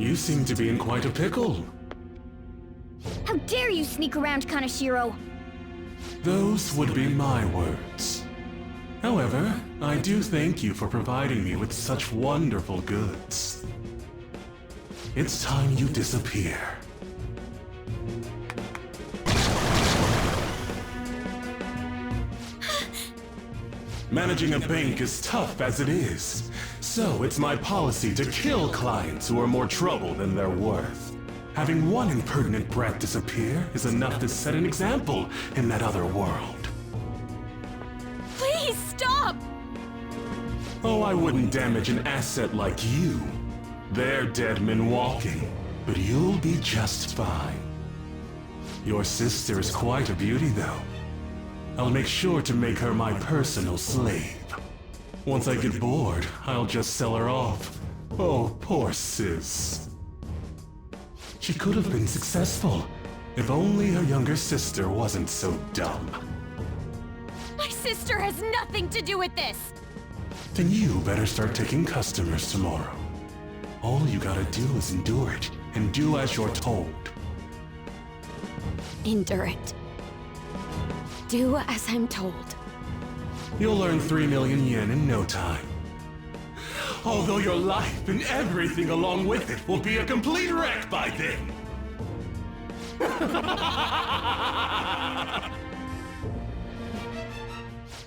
You seem to be in quite a pickle. How dare you sneak around Kaneshiro? Those would be my words. However, I do thank you for providing me with such wonderful goods. It's time you disappear. Managing a bank is tough as it is, so it's my policy to kill clients who are more trouble than they're worth. Having one impertinent brat disappear is enough to set an example in that other world. Please stop! Oh, I wouldn't damage an asset like you. They're dead men walking, but you'll be just fine. Your sister is quite a beauty, though. I'll make sure to make her my personal slave. Once I get bored, I'll just sell her off. Oh, poor sis. She could have been successful, if only her younger sister wasn't so dumb. My sister has nothing to do with this! Then you better start taking customers tomorrow. All you gotta do is endure it, and do as you're told. Endure it. Do as I'm told. You'll earn 3 million yen in no time. Although your life and everything along with it will be a complete wreck by then.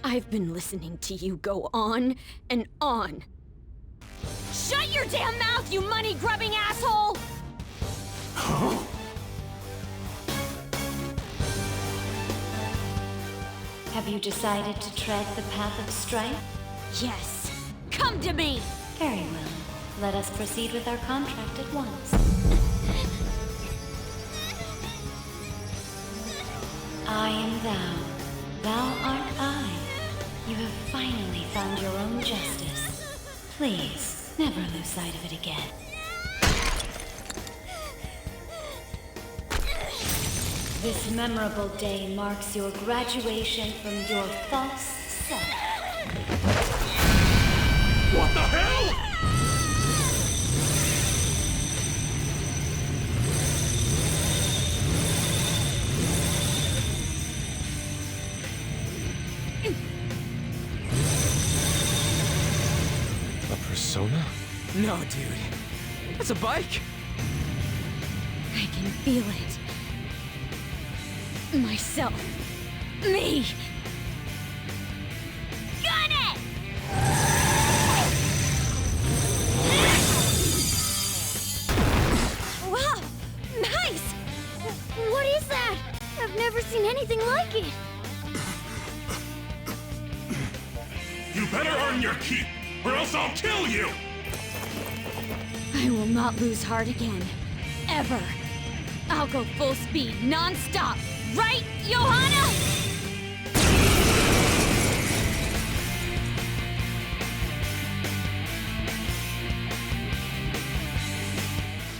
I've been listening to you go on and on. Shut your damn mouth, you money-grubbing asshole! Huh? Have you decided to tread the path of strife? Yes. Come to me! Very well. Let us proceed with our contract at once. I am thou. Thou art I. You have finally found your own justice. Please, never lose sight of it again. This memorable day marks your graduation from your false self. What the hell?! A persona? No, dude. That's a bike! I can feel it. Myself. Me! Got it! Wow! Nice! What is that? I've never seen anything like it. You better earn your keep, or else I'll kill you! I will not lose heart again. Ever. I'll go full speed, non-stop. Right, Johanna?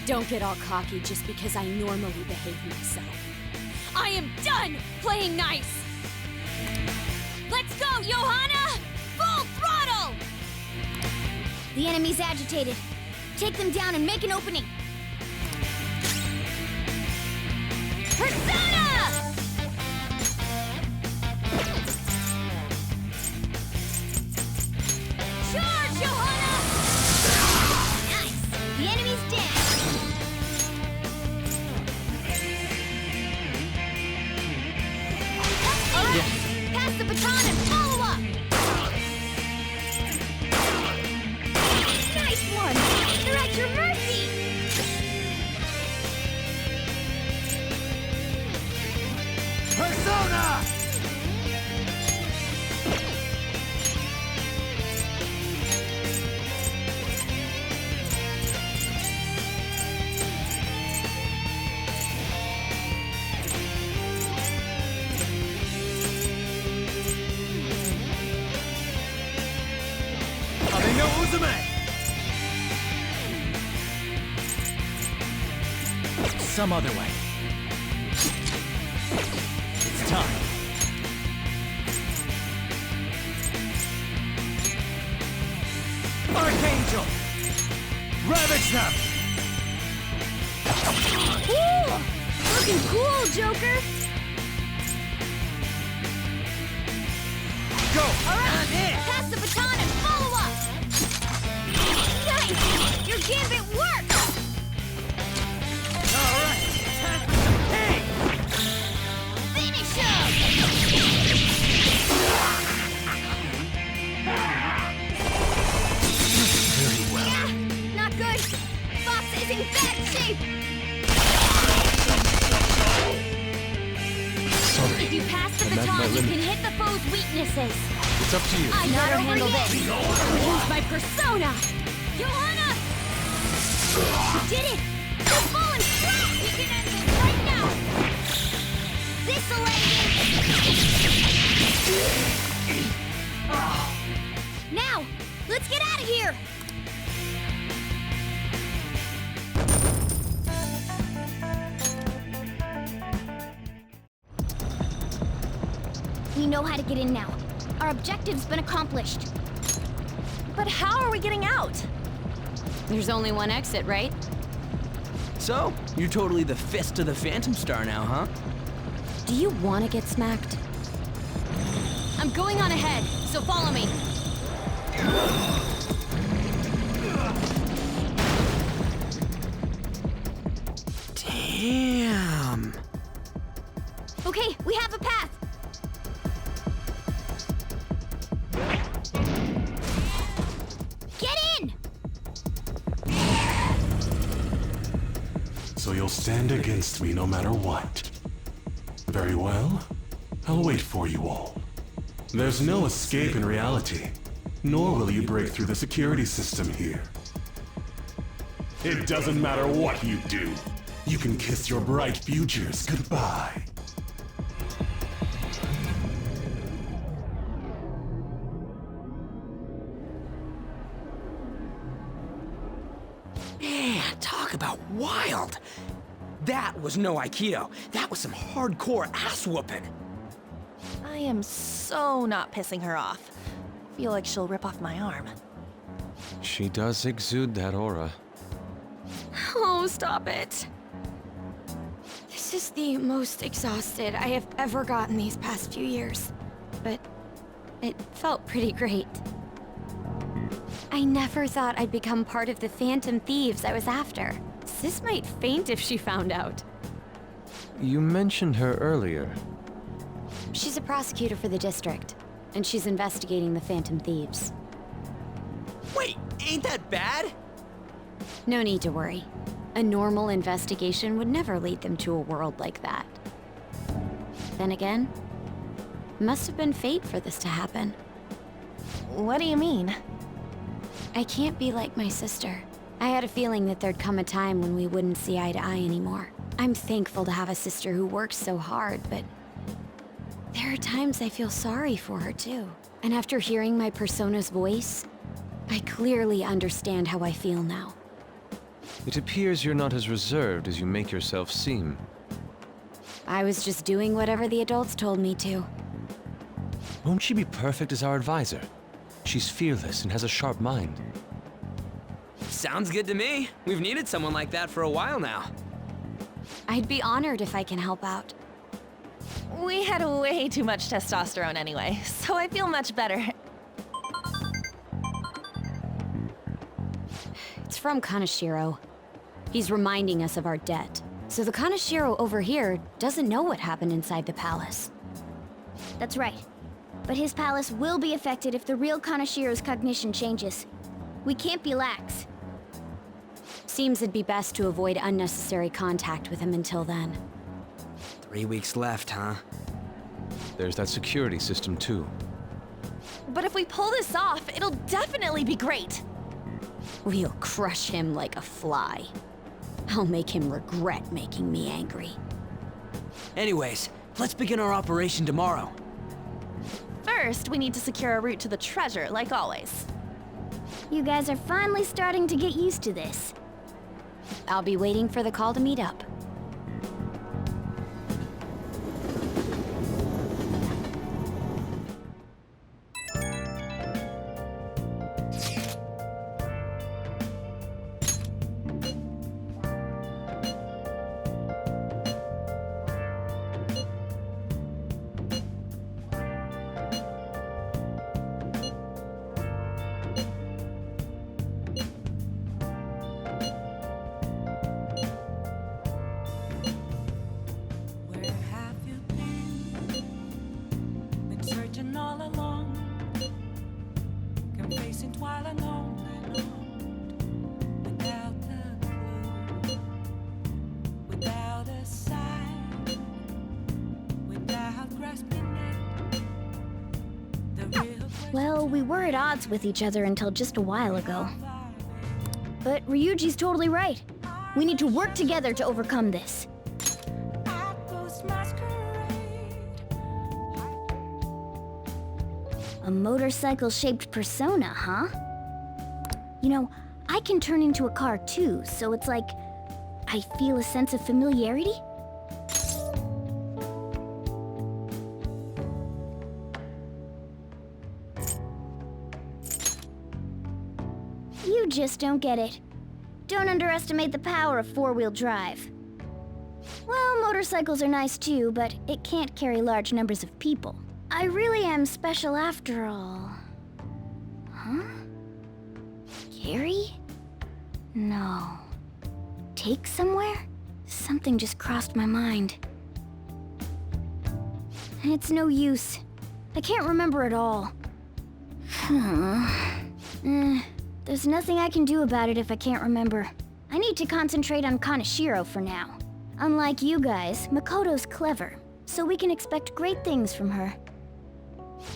Don't get all cocky just because I normally behave myself. I am done playing nice! Let's go, Johanna! Full throttle! The enemy's agitated. Take them down and make an opening. Persona! Charge, Johanna! Nice! The enemy's dead! All right! Pass the baton and follow up! Nice one! They're at your mercy! Persona! Abeno Uzume! Some other way. It's time. Archangel! Ravage them! Looking cool, Joker! Go! Alright, I'm in! pass the baton and follow up! Nice! Your gambit worked! Alright, time for some pain! Finish him! Very well. Yeah, not good. Fox is in bad shape. Sorry. If you pass the I'm at my baton, you limit. can hit the foe's weaknesses. It's up to you. I better handle this. I'll use my persona. Johanna! You did it! You've fallen flat! We can end this right now! This'll end it! Now, let's get out of here! We know how to get in now. Our objective's been accomplished. But how are we getting out? There's only one exit, right? So, you're totally the fist of the Phantom Star now, huh? Do you want to get smacked? I'm going on ahead, so follow me. Damn. Okay, we have a path. Get in! So you'll stand against me no matter what. Very well. I'll wait for you all. There's no escape in reality, nor will you break through the security system here. It doesn't matter what you do. You can kiss your bright futures goodbye. Man, talk about wild! That was no Aikido. That was some hardcore ass-whooping. I am so not pissing her off. Feel like she'll rip off my arm. She does exude that aura. Oh, stop it. This is the most exhausted I have ever gotten these past few years. But it felt pretty great. I never thought I'd become part of the Phantom Thieves I was after. Sis might faint if she found out. You mentioned her earlier. She's a prosecutor for the district, and she's investigating the Phantom Thieves. Wait, ain't that bad? No need to worry. A normal investigation would never lead them to a world like that. Then again, it must have been fate for this to happen. What do you mean? I can't be like my sister. I had a feeling that there'd come a time when we wouldn't see eye to eye anymore. I'm thankful to have a sister who works so hard, but there are times I feel sorry for her too. And after hearing my persona's voice, I clearly understand how I feel now. It appears you're not as reserved as you make yourself seem. I was just doing whatever the adults told me to. Won't she be perfect as our advisor? She's fearless and has a sharp mind. Sounds good to me. We've needed someone like that for a while now. I'd be honored if I can help out. We had way too much testosterone anyway, so I feel much better. It's from Kaneshiro. He's reminding us of our debt. So the Kaneshiro over here doesn't know what happened inside the palace. That's right. But his palace will be affected if the real Kaneshiro's cognition changes. We can't be lax. Seems it'd be best to avoid unnecessary contact with him until then. 3 weeks left, huh? There's that security system too. But if we pull this off, it'll definitely be great. We'll crush him like a fly. I'll make him regret making me angry. Anyways, let's begin our operation tomorrow. First, we need to secure a route to the treasure, like always. You guys are finally starting to get used to this. I'll be waiting for the call to meet up. Well, we were at odds with each other until just a while ago. But Ryuji's totally right. We need to work together to overcome this. A motorcycle-shaped persona, huh? You know, I can turn into a car too, so it's like I feel a sense of familiarity. You just don't get it. Don't underestimate the power of four-wheel drive. Well, motorcycles are nice too, but it can't carry large numbers of people. I really am special after all. Huh? Carry? No. Take somewhere? Something just crossed my mind. It's no use. I can't remember it all. There's nothing I can do about it if I can't remember. I need to concentrate on Kaneshiro for now. Unlike you guys, Makoto's clever, so we can expect great things from her.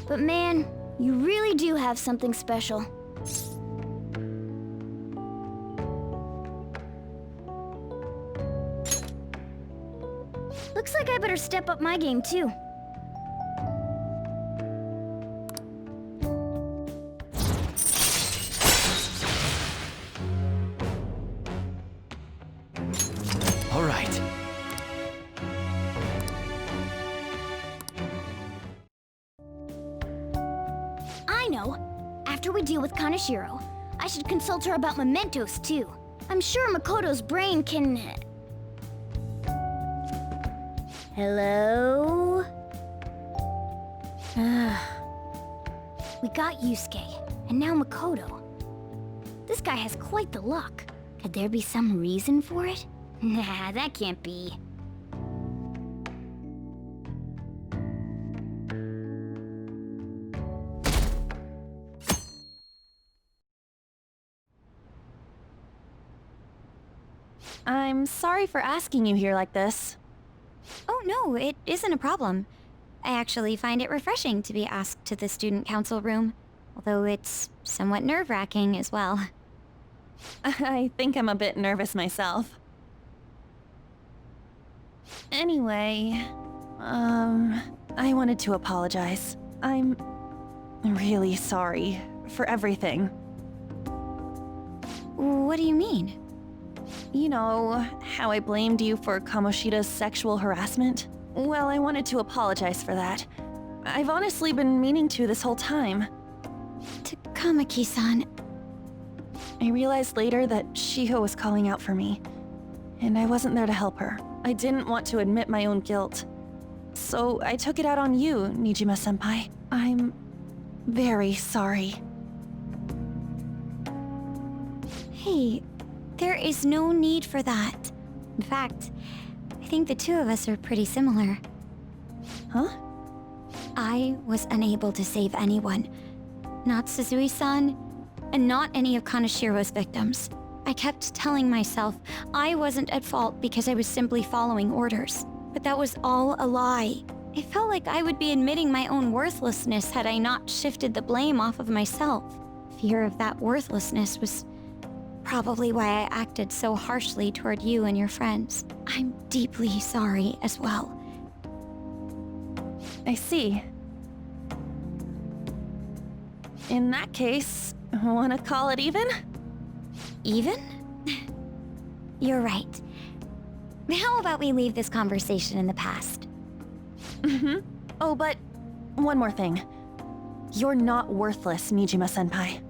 But man, you really do have something special. Looks like I better step up my game too. All right. I know. After we deal with Kaneshiro, I should consult her about mementos too. I'm sure Makoto's brain can... Hello? We got Yusuke, and now Makoto. This guy has quite the luck. Could there be some reason for it? Nah, that can't be. I'm sorry for asking you here like this. Oh no, it isn't a problem. I actually find it refreshing to be asked to the student council room, although it's somewhat nerve-wracking as well. I think I'm a bit nervous myself. Anyway, I wanted to apologize. I'm really sorry for everything. What do you mean? You know, how I blamed you for Kamoshida's sexual harassment? Well, I wanted to apologize for that. I've honestly been meaning to this whole time. Takamaki-san. I realized later that Shiho was calling out for me, and I wasn't there to help her. I didn't want to admit my own guilt. So I took it out on you, Nijima-senpai. I'm very sorry. Hey, there is no need for that. In fact, I think the two of us are pretty similar. Huh? I was unable to save anyone. Not Suzui-san, and not any of Kaneshiro's victims. I kept telling myself I wasn't at fault because I was simply following orders. But that was all a lie. It felt like I would be admitting my own worthlessness had I not shifted the blame off of myself. Fear of that worthlessness was probably why I acted so harshly toward you and your friends. I'm deeply sorry as well. I see. In that case, wanna call it even? Even? You're right. How about we leave this conversation in the past? Oh, but one more thing. You're not worthless, Nijima-senpai.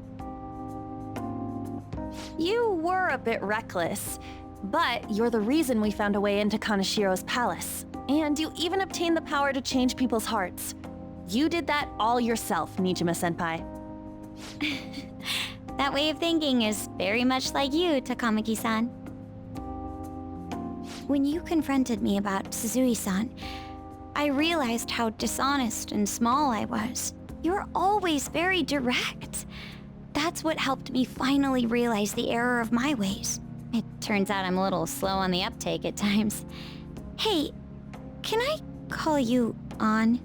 You were a bit reckless, but you're the reason we found a way into Kaneshiro's palace. And you even obtained the power to change people's hearts. You did that all yourself, Nijima-senpai. That way of thinking is very much like you, Takamaki-san. When you confronted me about Suzui-san, I realized how dishonest and small I was. You're always very direct. That's what helped me finally realize the error of my ways. It turns out I'm a little slow on the uptake at times. Hey, can I call you on?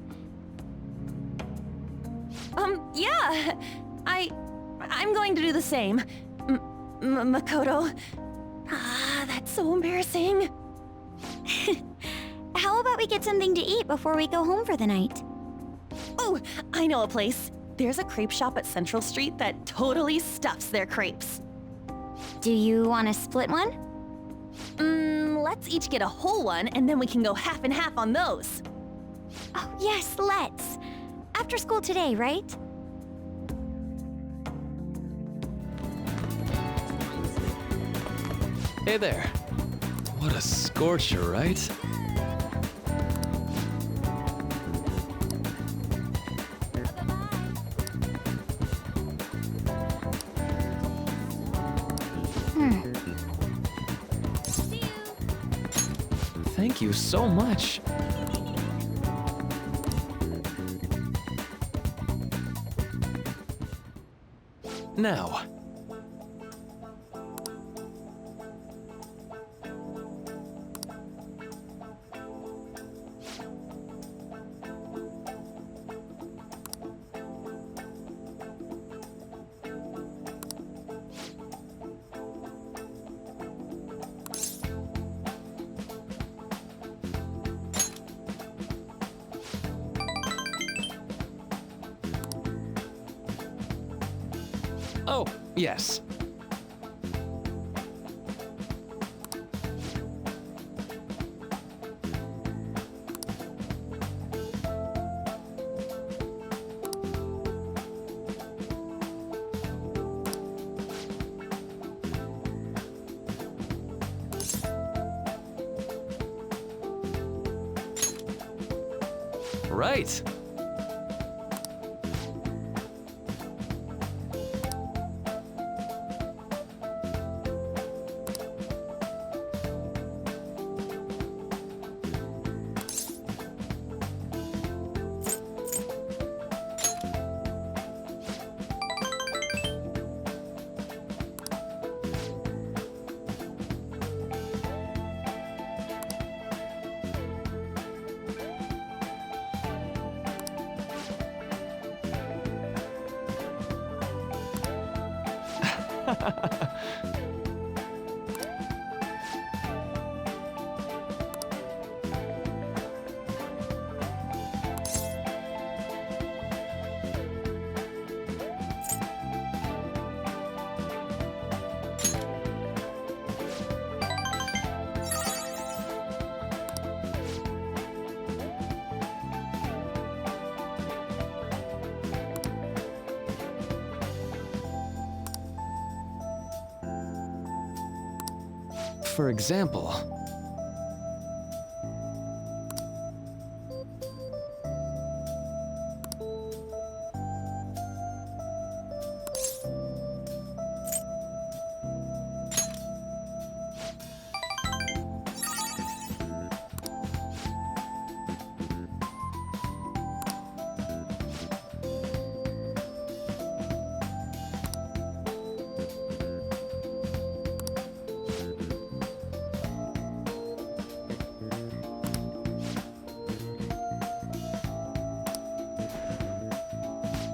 Yeah. I'm going to do the same. Makoto. Ah, that's so embarrassing. How about we get something to eat before we go home for the night? Oh, I know a place. There's a crepe shop at Central Street that totally stuffs their crepes. Do you want to split one? Let's each get a whole one, and then we can go half and half on those. Oh, yes, let's. After school today, right? Hey there. What a scorcher, right? Thank you so much. Now. Oh, yes. Right. For example...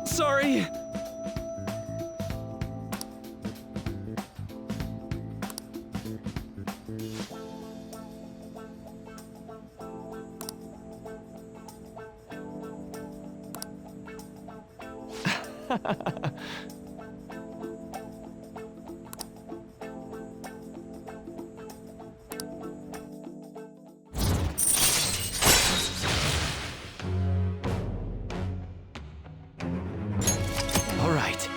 Sorry! All right.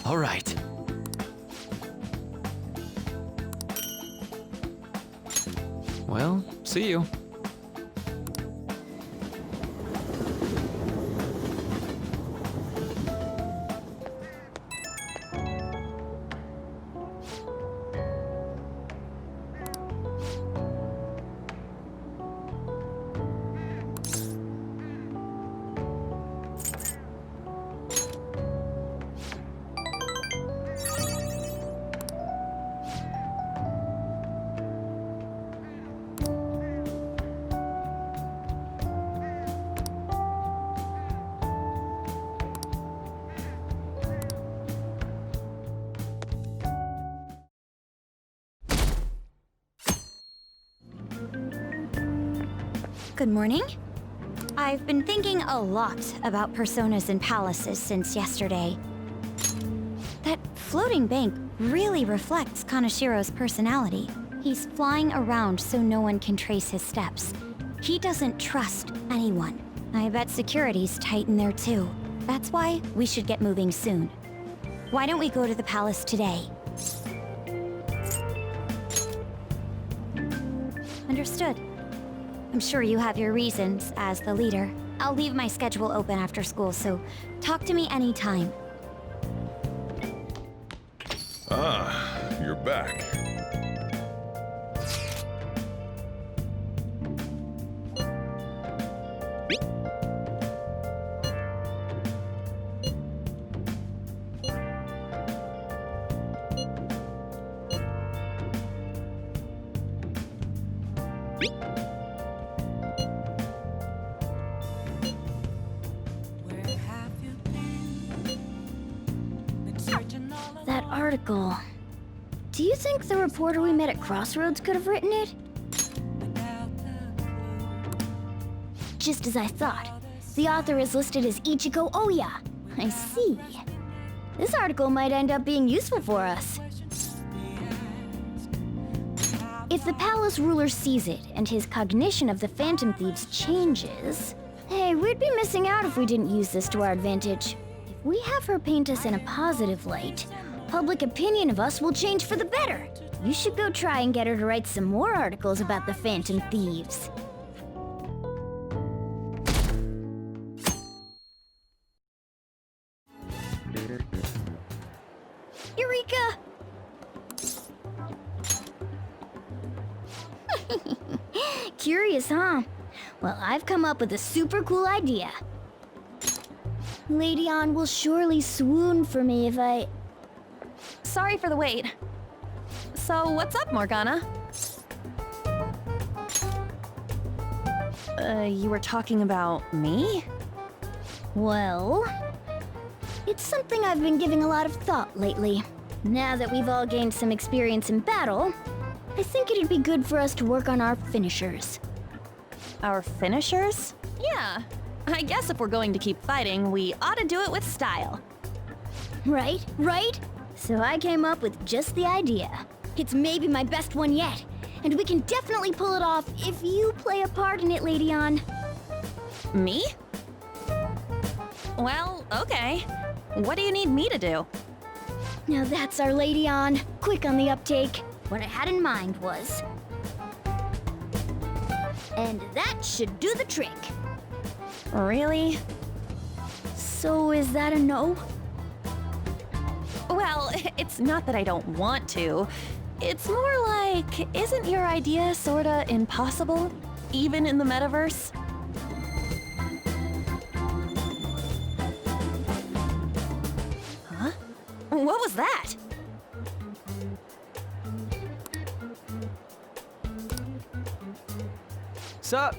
All right. Well, see you. Good morning. I've been thinking a lot about personas and palaces since yesterday. That floating bank really reflects Kanashiro's personality. He's flying around so no one can trace his steps. He doesn't trust anyone. I bet security's tight in there too. That's why we should get moving soon. Why don't we go to the palace today? Understood. I'm sure you have your reasons as the leader. I'll leave my schedule open after school, so talk to me anytime. Ah, you're back. That article. Do you think the reporter we met at Crossroads could have written it? Just as I thought. The author is listed as Ichiko Oya. I see. This article might end up being useful for us. If the palace ruler sees it and his cognition of the Phantom Thieves changes... Hey, we'd be missing out if we didn't use this to our advantage. If we have her paint us in a positive light, public opinion of us will change for the better. You should go try and get her to write some more articles about the Phantom Thieves. Eureka! Curious, huh? Well, I've come up with a super cool idea. Lady An will surely swoon for me if I... Sorry for the wait. So, what's up, Morgana? You were talking about me? Well... It's something I've been giving a lot of thought lately. Now that we've all gained some experience in battle, I think it'd be good for us to work on our finishers. Our finishers? Yeah. I guess if we're going to keep fighting, we ought to do it with style. Right? So I came up with just the idea. It's maybe my best one yet, and we can definitely pull it off if you play a part in it, Lady An. Me? Well, okay. What do you need me to do? Now that's our Lady An. Quick on the uptake. What I had in mind was... And that should do the trick. Really? So is that a no? Well, it's not that I don't want to. It's more like, isn't your idea sorta impossible? Even in the metaverse? Huh? What was that? Sup?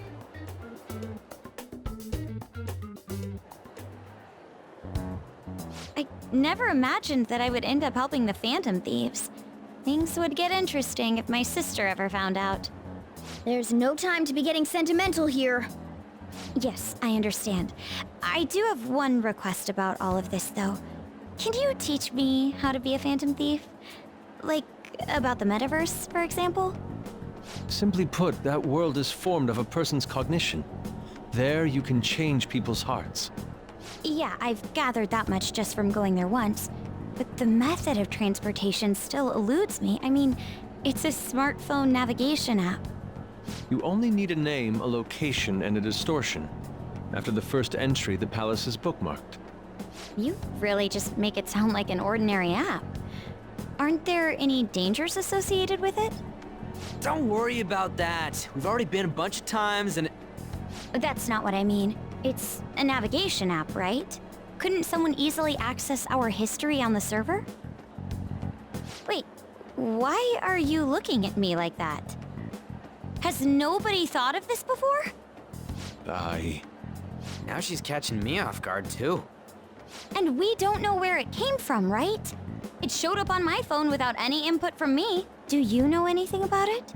I never imagined that I would end up helping the Phantom Thieves. Things would get interesting if my sister ever found out. There's no time to be getting sentimental here. Yes, I understand. I do have one request about all of this, though. Can you teach me how to be a Phantom Thief? Like, about the metaverse, for example? Simply put, that world is formed of a person's cognition. There you can change people's hearts. Yeah, I've gathered that much just from going there once. But the method of transportation still eludes me. I mean, it's a smartphone navigation app. You only need a name, a location, and a distortion. After the first entry, the palace is bookmarked. You really just make it sound like an ordinary app. Aren't there any dangers associated with it? Don't worry about that. We've already been a bunch of times and... That's not what I mean. It's a navigation app, right? Couldn't someone easily access our history on the server? Wait, why are you looking at me like that? Has nobody thought of this before? Now she's catching me off guard, too. And we don't know where it came from, right? It showed up on my phone without any input from me. Do you know anything about it?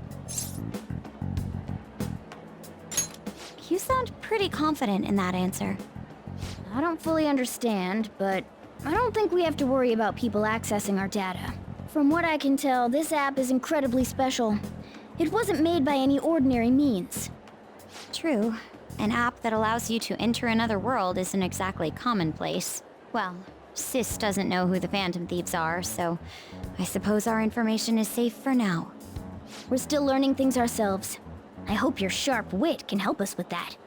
You sound pretty confident in that answer. I don't fully understand, but I don't think we have to worry about people accessing our data. From what I can tell, this app is incredibly special. It wasn't made by any ordinary means. True. An app that allows you to enter another world isn't exactly commonplace. Well, Sis doesn't know who the Phantom Thieves are, so I suppose our information is safe for now. We're still learning things ourselves. I hope your sharp wit can help us with that.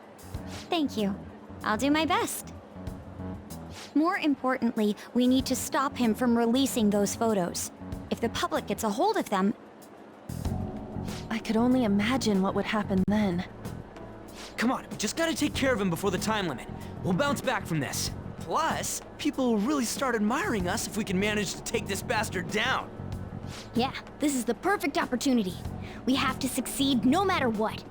Thank you. I'll do my best. More importantly, we need to stop him from releasing those photos. If the public gets a hold of them... I could only imagine what would happen then. Come on, we just gotta take care of him before the time limit. We'll bounce back from this. Plus, people will really start admiring us if we can manage to take this bastard down. Yeah, this is the perfect opportunity. We have to succeed no matter what.